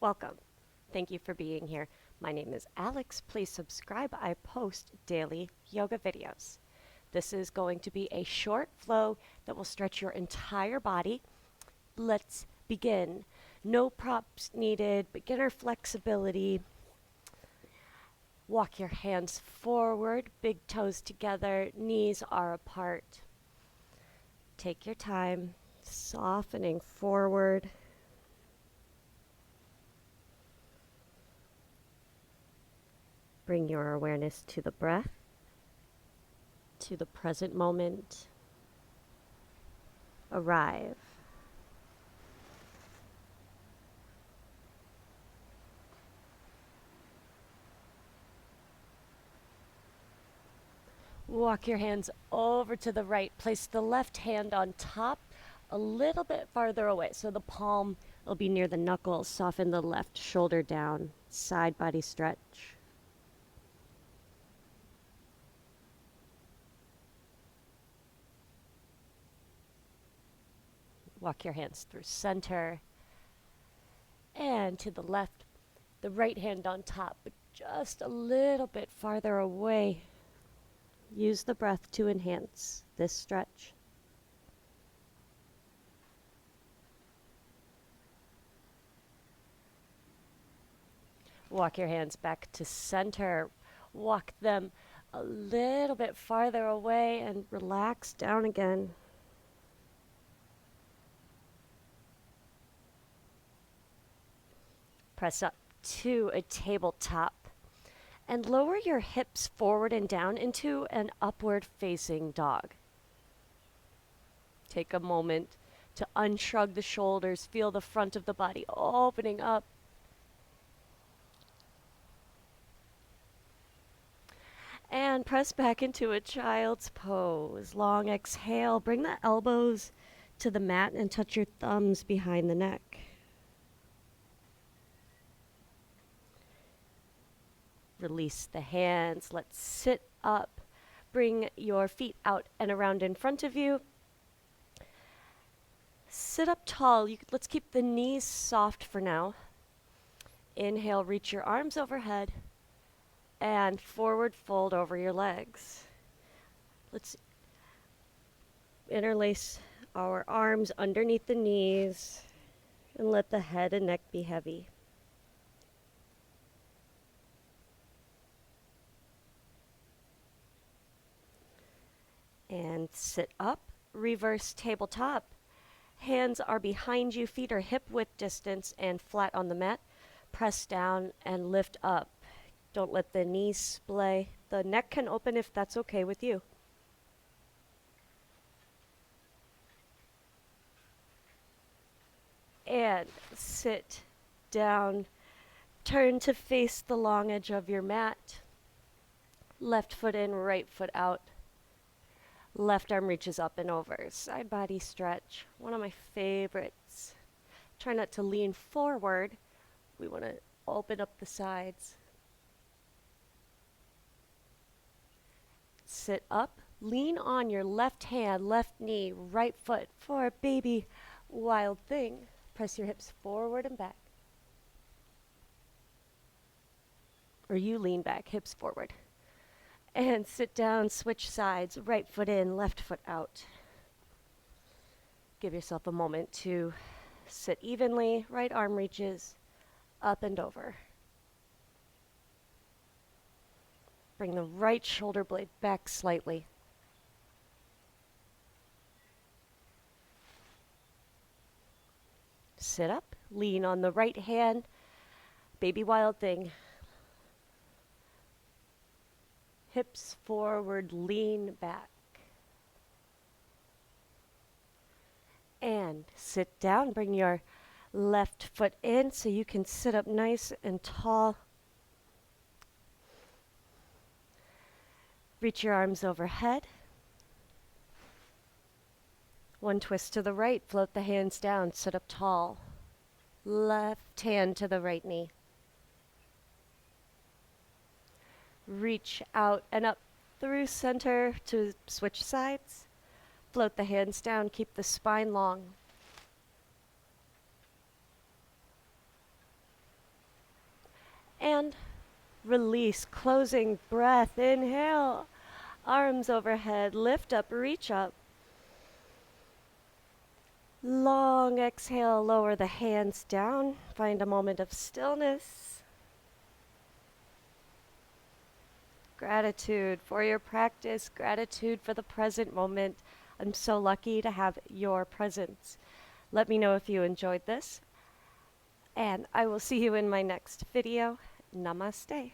Welcome. Thank you for being here. My name is Alex. Please subscribe. I post daily yoga videos. This is going to be a short flow that will stretch your entire body. Let's begin. No props needed, beginner flexibility. Walk your hands forward, big toes together, knees are apart. Take your time, softening forward. Bring your awareness to the breath, to the present moment. Arrive. Walk your hands over to the right. Place the left hand on top, a little bit farther away. So the palm will be near the knuckles. Soften the left shoulder down. Side body stretch. Walk your hands through center and to the left. The right hand on top, but just a little bit farther away. Use the breath to enhance this stretch. Walk your hands back to center. Walk them a little bit farther away and relax down again. Press up to a tabletop and lower your hips forward and down into an upward facing dog. Take a moment to unshrug the shoulders, feel the front of the body opening up. And press back into a child's pose. Long exhale, bring the elbows to the mat and touch your thumbs behind the neck. Release the hands. Let's sit up. Bring your feet out and around in front of you. Sit up tall. Let's keep the knees soft for now. Inhale, reach your arms overhead and forward fold over your legs. Let's interlace our arms underneath the knees and let the head and neck be heavy. And sit up, reverse tabletop. Hands are behind you, feet are hip width distance and flat on the mat. Press down and lift up. Don't let the knees splay. The neck can open if that's okay with you. And sit down. Turn to face the long edge of your mat. Left foot in, right foot out. Left arm reaches up and over. Side body stretch. One of my favorites. Try not to lean forward. We want to open up the sides. Sit up. Lean on your left hand, left knee, right foot for a baby wild thing. Press your hips forward and back. Or you lean back, hips forward. And sit down, switch sides, right foot in, left foot out. Give yourself a moment to sit evenly, right arm reaches up and over. Bring the right shoulder blade back slightly. Sit up, lean on the right hand, baby wild thing. Hips forward, lean back. And sit down, bring your left foot in so you can sit up nice and tall. Reach your arms overhead. One twist to the right, float the hands down, sit up tall. Left hand to the right knee. Reach out and up through center to switch sides. Float the hands down, keep the spine long. And release, closing breath. Inhale, arms overhead, lift up, reach up. Long exhale, lower the hands down. Find a moment of stillness. Gratitude for your practice, gratitude for the present moment. I'm so lucky to have your presence. Let me know if you enjoyed this, and I will see you in my next video. Namaste.